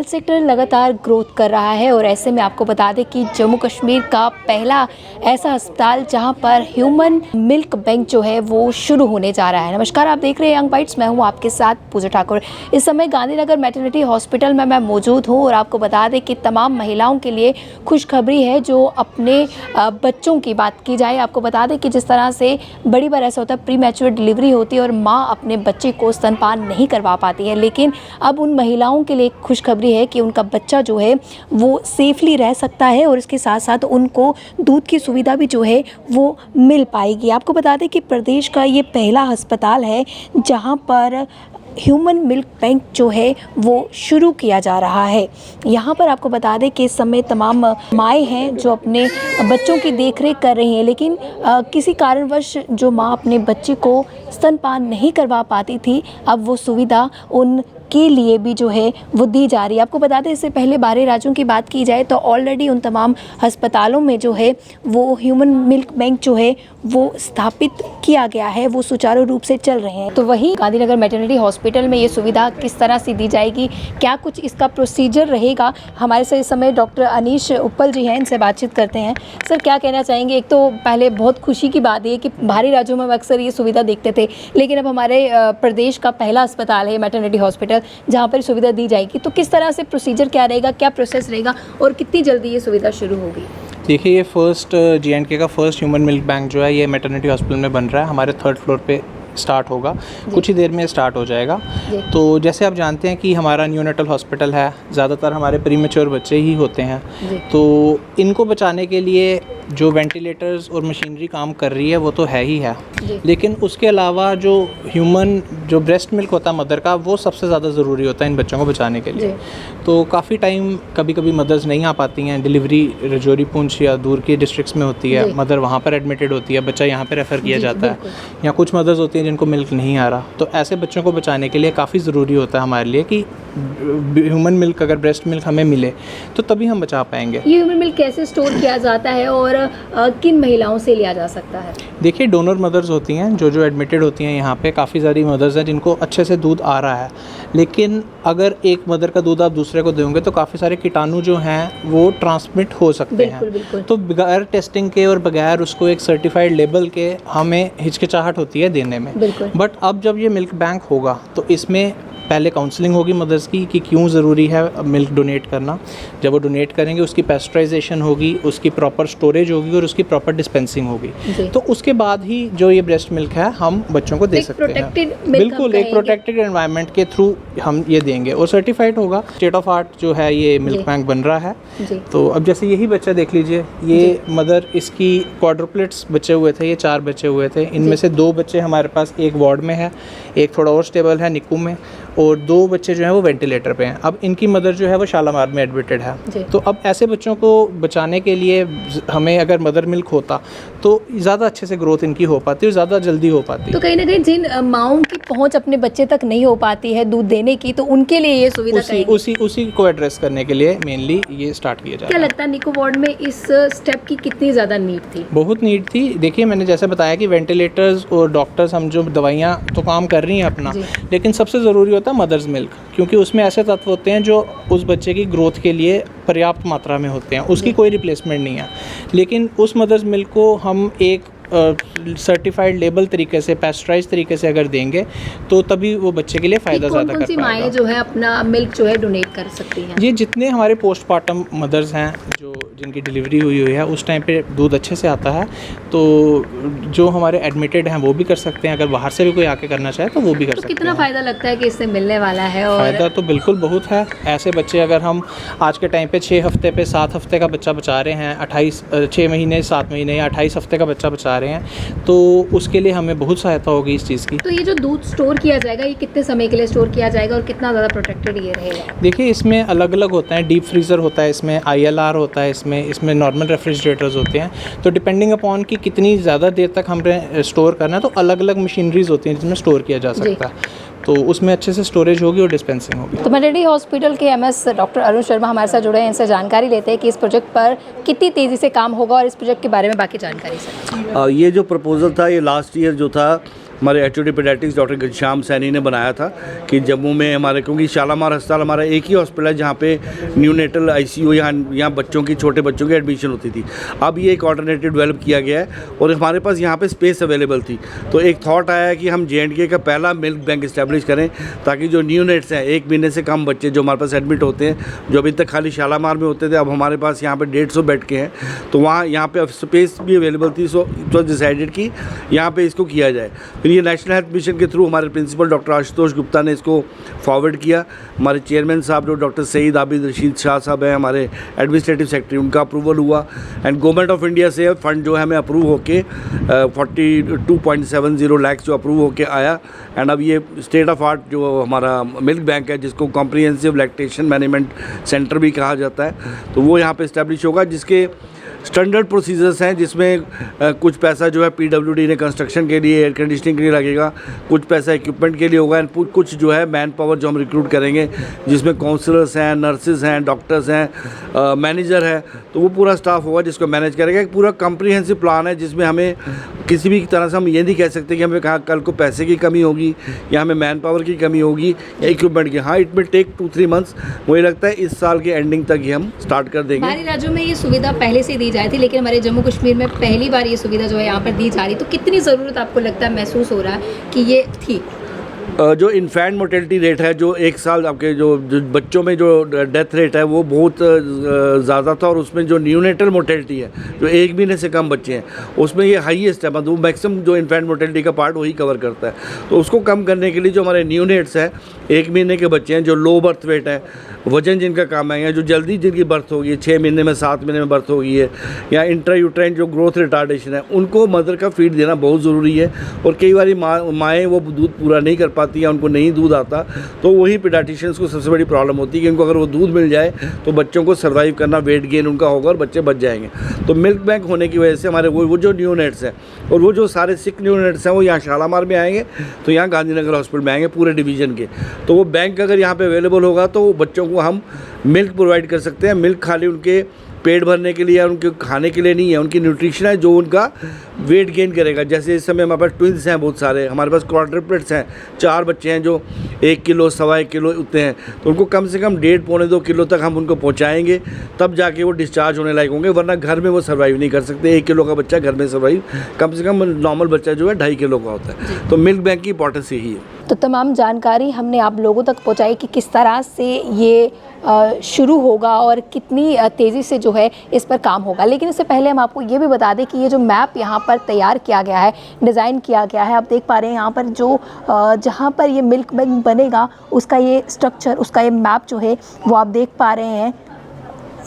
Health sector लगातार growth कर रहा है और ऐसे में आपको बता दें कि जम्मू कश्मीर का पहला ऐसा अस्पताल जहां पर ह्यूमन मिल्क बैंक जो है वो शुरू होने जा रहा है। नमस्कार, आप देख रहे हैं यंग बाइट्स, मैं हूं आपके साथ पूजा ठाकुर। इस समय गांधीनगर मैटरनिटी हॉस्पिटल में मैं मौजूद हूं और आपको बता दें कि तमाम महिलाओं के लिए खुशखबरी है जो अपने बच्चों की बात की जाए। आपको बता दें कि जिस तरह से बड़ी बार ऐसा होता है प्री मैच्योर डिलीवरी होती है और माँ अपने बच्चे को स्तनपान नहीं करवा पाती है, लेकिन अब उन महिलाओं के लिए खुशखबरी है कि उनका बच्चा जो है वो सेफली रह सकता है और इसके साथ साथ उनको दूध की सुविधा भी जो है वो मिल पाएगी। आपको बता दें कि प्रदेश का ये पहला अस्पताल है जहां पर ह्यूमन मिल्क बैंक जो है वो शुरू किया जा रहा है। यहाँ पर आपको बता दें कि इस समय तमाम माएँ हैं जो अपने बच्चों की देखरेख कर रही हैं, लेकिन किसी कारणवश जो माँ अपने बच्चे को स्तनपान नहीं करवा पाती थी, अब वो सुविधा उनके लिए भी जो है वो दी जा रही है। आपको बता दें इससे पहले बाहरी राज्यों की बात की जाए तो ऑलरेडी उन तमाम अस्पतालों में जो है वो ह्यूमन मिल्क बैंक जो है वो स्थापित किया गया है, वो सुचारू रूप से चल रहे हैं। तो वहीं गांधीनगर मैटरनिटी हॉस्पिटल में ये सुविधा किस तरह से दी जाएगी, क्या कुछ इसका प्रोसीजर रहेगा, हमारे साथ इस समय डॉक्टर अनीश उप्पल जी हैं, इनसे बातचीत करते हैं। सर, क्या कहना चाहेंगे? एक तो पहले बहुत खुशी की बात है कि बाहरी राज्यों में अक्सर ये सुविधा देखते थे, लेकिन अब हमारे प्रदेश का पहला अस्पताल है मैटरनिटी हॉस्पिटल जहाँ पर सुविधा दी जाएगी, तो किस तरह से प्रोसीजर क्या रहेगा, क्या प्रोसेस रहेगा और कितनी जल्दी ये सुविधा शुरू होगी? देखिए, ये फर्स्ट J&K का फर्स्ट ह्यूमन मिल्क बैंक जो है ये मैटरनिटी हॉस्पिटल में बन रहा है। हमारे 3rd फ्लोर पे स्टार्ट होगा, कुछ ही देर में स्टार्ट हो जाएगा। तो जैसे आप जानते हैं कि हमारा न्यूनेटल हॉस्पिटल है, ज़्यादातर हमारे प्रीमेच्योर बच्चे ही होते हैं, तो इनको बचाने के लिए जो वेंटिलेटर्स और मशीनरी काम कर रही है वो तो है ही है, लेकिन उसके अलावा जो जो ब्रेस्ट मिल्क होता है मदर का, वो सबसे ज़्यादा ज़रूरी होता है इन बच्चों को बचाने के लिए। तो काफ़ी टाइम कभी कभी मदर्स नहीं आ पाती हैं, डिलीवरी रजौरी पूंछ या दूर के डिस्ट्रिक्ट्स में होती है, मदर वहाँ पर एडमिटेड होती है, बच्चा यहाँ पर रेफ़र किया जाता है, या कुछ मदर्स होती हैं जिनको मिल्क नहीं आ रहा। तो ऐसे बच्चों को बचाने के लिए काफ़ी ज़रूरी होता है हमारे लिए कि ह्यूमन मिल्क, अगर ब्रेस्ट मिल्क हमें मिले तो तभी हम बचा पाएंगे। ये ह्यूमन मिल्क कैसे स्टोर किया जाता है और किन महिलाओं से लिया जा सकता है? देखिए, डोनर मदर्स होती हैं जो एडमिटेड होती हैं यहाँ पे, काफ़ी सारी मदर्स हैं जिनको अच्छे से दूध आ रहा है, लेकिन अगर एक मदर का दूध आप दूसरे को दोगे तो काफ़ी सारे कीटाणु जो हैं वो ट्रांसमिट हो सकते हैं। तो बगैर टेस्टिंग के और बगैर उसको एक सर्टिफाइड लेबल के हमें हिचकिचाहट होती है देने में। बट अब जब ये मिल्क बैंक होगा तो इसमें पहले काउंसलिंग होगी मदर्स की कि क्यों ज़रूरी है मिल्क डोनेट करना। जब वो डोनेट करेंगे उसकी पेस्चराइजेशन होगी, उसकी प्रॉपर स्टोरेज होगी और उसकी प्रॉपर डिस्पेंसिंग होगी। तो उसके बाद ही जो ये ब्रेस्ट मिल्क है हम बच्चों को दे सकते हैं। बिल्कुल, एक प्रोटेक्टेड एनवायरनमेंट के थ्रू हम ये देंगे और सर्टिफाइड होगा। स्टेट ऑफ आर्ट जो है ये मिल्क बैंक बन रहा है। तो अब जैसे यही बच्चा देख लीजिए, ये मदर, इसकी क्वाड्रुप्लेट्स बचे हुए थे, ये 4 बच्चे हुए थे, इनमें से 2 बच्चे हमारे पास एक वार्ड में है, एक थोड़ा और स्टेबल है निक्कू में, और 2 बच्चे जो हैं वो वेंटिलेटर पे हैं। अब इनकी मदर जो है वो शालामार में एडमिटेड है। तो अब ऐसे बच्चों को बचाने के लिए हमें अगर मदर मिल्क होता तो ज़्यादा अच्छे से ग्रोथ इनकी हो पाती और ज़्यादा जल्दी हो पाती। तो कहीं ना कहीं जिन माओं की पहुंच अपने बच्चे तक नहीं हो पाती है दूध देने की, तो उनके लिए ये सुविधा उसी को एड्रेस करने के लिए मेनली ये स्टार्ट किया जाए। क्या लगता है निको वार्ड में इस स्टेप की कितनी ज़्यादा नीड थी? बहुत नीड थी। देखिए, मैंने जैसे बताया कि वेंटिलेटर्स और डॉक्टर्स, हम जो दवाइयाँ तो काम कर रही हैं अपना, लेकिन सबसे ज़रूरी होता है मदर्स मिल्क, क्योंकि उसमें ऐसे तत्व होते हैं जो उस बच्चे की ग्रोथ के लिए पर्याप्त मात्रा में होते हैं, उसकी कोई रिप्लेसमेंट नहीं है। लेकिन उस मदर्स मिल्क को हम एक सर्टिफाइड लेबल तरीके से, पेस्चराइज तरीके से अगर देंगे तो तभी वो बच्चे के लिए फ़ायदा ज़्यादा कर पाएगा। माएँ जो है अपना मिल्क जो है डोनेट कर सकती हैं? ये जितने हमारे पोस्टमार्टम मदर्स हैं जिनकी डिलीवरी हुई है, उस टाइम पे दूध अच्छे से आता है, तो जो हमारे एडमिटेड हैं वो भी कर सकते हैं। अगर बाहर से भी कोई आके करना चाहे तो वो भी कर सकते हैं। कितना फ़ायदा लगता है कि इससे मिलने वाला है? और फ़ायदा तो बिल्कुल बहुत है। ऐसे बच्चे अगर हम आज के टाइम पे 6 हफ्ते पे 7 हफ्ते का बच्चा बचा रहे हैं, 6 महीने 7 महीने या 28 हफ्ते का बच्चा बचा रहे हैं, तो उसके लिए हमें बहुत सहायता होगी इस चीज़ की। तो ये जो दूध स्टोर किया जाएगा, ये कितने समय के लिए स्टोर किया जाएगा और कितना ज़्यादा प्रोटेक्टेड ये रहेगा? देखिए, इसमें अलग अलग होता है, डीप फ्रीज़र होता है, इसमें ILR होता है, इसमें नॉर्मल रेफ्रिजरेटर्स होते हैं। तो डिपेंडिंग अपॉन कि कितनी ज़्यादा देर तक हमें स्टोर करना है, तो अलग अलग मशीनरीज होती हैं जिसमें स्टोर किया जा सकता है, तो उसमें अच्छे से स्टोरेज होगी और डिस्पेंसिंग होगी। तो मैटरनिटी हॉस्पिटल के MS डॉक्टर अरुण शर्मा हमारे साथ जुड़े हैं, इनसे जानकारी लेते हैं कि इस प्रोजेक्ट पर कितनी तेज़ी से काम होगा और इस प्रोजेक्ट के बारे में बाकी जानकारी सर। ये जो प्रपोज़ल था, ये लास्ट ईयर जो था हमारे HOD paediatrics doctor Ghanshyam Saini ने बनाया था कि जम्मू में हमारे, क्योंकि शालामार अस्पताल हमारा एक ही हॉस्पिटल है जहाँ पे न्यूनेटल ICU यहाँ बच्चों की, छोटे बच्चों की एडमिशन होती थी। अब ये एक ऑल्टरनेटिव डेवलप किया गया है और हमारे पास यहाँ पे स्पेस अवेलेबल थी, तो एक थॉट आया है कि हम J&K का पहला मिल्क बैंक इस्टेब्लिश करें, ताकि जो न्यूनेट्स हैं, 1 महीने से कम बच्चे जो हमारे पास एडमिट होते हैं, जो अभी तक खाली शालामार में होते थे, अब हमारे पास यहाँ पे 150 बेड के हैं, तो वहाँ यहाँ पे स्पेस भी अवेलेबल थी। सो इट वॉज डिसाइडेड कि यहाँ पे इसको किया जाए। फिर ये नेशनल हेल्थ मिशन के थ्रू हमारे प्रिंसिपल डॉक्टर आशुतोष गुप्ता ने इसको फॉरवर्ड किया। हमारे चेयरमैन साहब जो डॉक्टर सईद आबिद रशीद शाह साहब हैं, हमारे एडमिनिस्ट्रेटिव सेक्रेटरी, उनका अप्रूवल हुआ एंड गवर्नमेंट ऑफ इंडिया से फंड जो है हमें अप्रूव होके 42.70 लाख जो अप्रूव होके आया। एंड अब ये स्टेट ऑफ आर्ट जो हमारा मिल्क बैंक है, जिसको कॉम्प्रिहेंसिव लैक्टेशन मैनेजमेंट सेंटर भी कहा जाता है, तो वो यहाँ पे इस्टेब्लिश होगा, जिसके स्टैंडर्ड प्रोसीजर्स हैं, जिसमें कुछ पैसा जो है PWD ने कंस्ट्रक्शन के लिए, एयर कंडीशनिंग के लिए लगेगा, कुछ पैसा इक्विपमेंट के लिए होगा एंड कुछ जो है मैन पावर जो हम रिक्रूट करेंगे, जिसमें काउंसलर्स हैं, नर्सेज हैं, डॉक्टर्स हैं, मैनेजर है, तो वो पूरा स्टाफ होगा जिसको मैनेज करेगा। एक पूरा कम्प्रीहेंसिव प्लान है, जिसमें हमें किसी भी तरह से हम ये नहीं कह सकते कि हमें कल को पैसे की कमी होगी या हमें मैन पावर की कमी होगी या इक्विपमेंट की। हाँ, इट विल टेक 2-3 मंथ्स, मुझे लगता है इस साल के एंडिंग तक ही हम स्टार्ट कर देंगे। बाहरी राज्यों में ये सुविधा पहले से दी जाती थी, लेकिन हमारे जम्मू कश्मीर में पहली बार ये सुविधा जो है यहाँ पर दी जा रही, तो कितनी ज़रूरत आपको लगता है, महसूस हो रहा है कि ये थी? जो इन्फेंट मोर्टेलिटी रेट है, जो 1 साल आपके जो बच्चों में जो डेथ रेट है, वो बहुत ज़्यादा था, और उसमें जो न्यूनेटल मोर्टेलिटी है, जो 1 महीने से कम बच्चे हैं, उसमें ये हाईएस्ट है, मतलब मैक्सिमम जो इन्फेंट मोर्टेलिटी का पार्ट वही कवर करता है। तो उसको कम करने के लिए जो हमारे न्यूनेट्स हैं, 1 महीने के बच्चे हैं, जो लो बर्थ वेट है, वजन जिनका कम है, या जो जल्दी जिनकी बर्थ होगी है, 6 महीने में 7 महीने में बर्थ होगी है, या इंट्रायूट्राइन जो ग्रोथ रिटार्डेशन है, उनको मदर का फीड देना बहुत ज़रूरी है। और कई बार माएँ वो दूध पूरा नहीं कर पाती या उनको नहीं दूध आता, तो वही पीडियाट्रिशियंस को सबसे बड़ी प्रॉब्लम होती है कि उनको अगर वो दूध मिल जाए तो बच्चों को सर्वाइव करना, वेट गेन उनका होगा और बच्चे बच जाएंगे। तो मिल्क बैंक होने की वजह से हमारे वो जो न्यूनेट्स हैं और वो जो सारे सिक न्यूनेट्स हैं, वो यहाँ शालामार में आएंगे, तो यहाँ गांधीनगर हॉस्पिटल में आएंगे पूरे डिवीज़न के। तो वो बैंक अगर यहाँ पे अवेलेबल होगा तो बच्चों को हम मिल्क प्रोवाइड कर सकते हैं। मिल्क खाली उनके पेट भरने के लिए या उनके खाने के लिए नहीं है, उनकी न्यूट्रिशन है जो उनका वेट गेन करेगा। जैसे इस समय हमारे पास ट्विंस हैं बहुत सारे, हमारे पास क्वाड्रुप्लेट्स हैं, 4 बच्चे हैं जो 1 किलो 1.25 किलो उतने हैं, तो उनको कम से कम 1.5-2 किलो तक हम उनको पहुंचाएंगे, तब जाके वो डिस्चार्ज होने लायक होंगे, वरना घर में वो सर्वाइव नहीं कर सकते। 1 किलो का बच्चा घर में सर्वाइव, कम से कम नॉर्मल बच्चा जो है 2.5 किलो का होता है। तो मिल्क बैंक की इंपॉर्टेंस यही है। तो तमाम जानकारी हमने आप लोगों तक पहुंचाई कि किस तरह से ये शुरू होगा और कितनी तेज़ी से जो है इस पर काम होगा। लेकिन इससे पहले हम आपको ये भी बता दें कि ये जो मैप यहाँ पर तैयार किया गया है, डिज़ाइन किया गया है, आप देख पा रहे हैं यहाँ पर जो जहाँ पर ये मिल्क बैंक बनेगा उसका ये स्ट्रक्चर, उसका ये मैप जो है वो आप देख पा रहे हैं।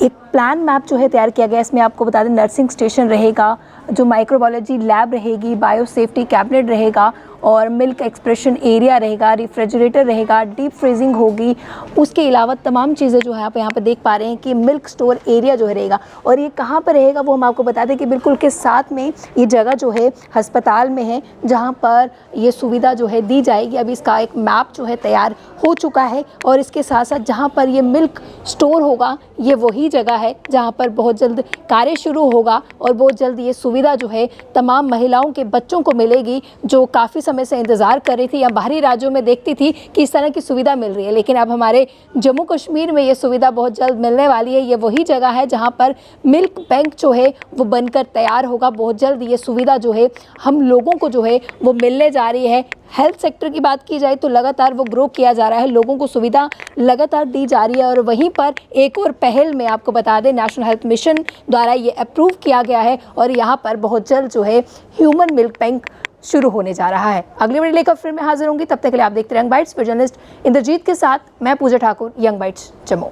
एक प्लान मैप जो है तैयार किया गया है। इसमें आपको बता दें नर्सिंग स्टेशन रहेगा, जो माइक्रोबायोलॉजी लैब रहेगी, बायो सेफ्टी कैबिनेट रहेगा और मिल्क एक्सप्रेशन एरिया रहेगा, रेफ्रिजरेटर रहेगा, डीप फ्रीजिंग होगी। उसके अलावा तमाम चीज़ें जो है आप यहाँ पे देख पा रहे हैं कि मिल्क स्टोर एरिया जो है रहेगा। और ये कहाँ पर रहेगा वो हम आपको बता दें कि बिल्कुल के साथ में ये जगह जो है अस्पताल में है, जहाँ पर ये सुविधा जो है दी जाएगी। अभी इसका एक मैप जो है तैयार हो चुका है और इसके साथ साथ जहाँ पर ये मिल्क स्टोर होगा, ये वही जगह है जहाँ पर बहुत जल्द कार्य शुरू होगा और बहुत जल्द ये सुविधा जो है तमाम महिलाओं के बच्चों को मिलेगी, जो काफ़ी समय से इंतज़ार कर रही थी या बाहरी राज्यों में देखती थी कि इस तरह की सुविधा मिल रही है। लेकिन अब हमारे जम्मू कश्मीर में ये सुविधा बहुत जल्द मिलने वाली है। ये वही जगह है जहाँ पर मिल्क बैंक जो है वो बनकर तैयार होगा। बहुत जल्द ये सुविधा जो है हम लोगों को जो है वो मिलने जा रही है। हेल्थ सेक्टर की बात की जाए तो लगातार वो ग्रो किया जा रहा है, लोगों को सुविधा लगातार दी जा रही है। और वहीं पर एक और पहल में आपको बता दें, नेशनल हेल्थ मिशन द्वारा ये अप्रूव किया गया है और यहाँ पर बहुत जल्द जो है ह्यूमन मिल्क बैंक शुरू होने जा रहा है। अगली वीडियो लेकर फिर मैं हाजिर होंगी, तब तक के लिए आप देखते रहिए यंग बाइट्स। जर्नलिस्ट इंद्रजीत के साथ मैं पूजा ठाकुर, यंग बाइट्स जम्मू।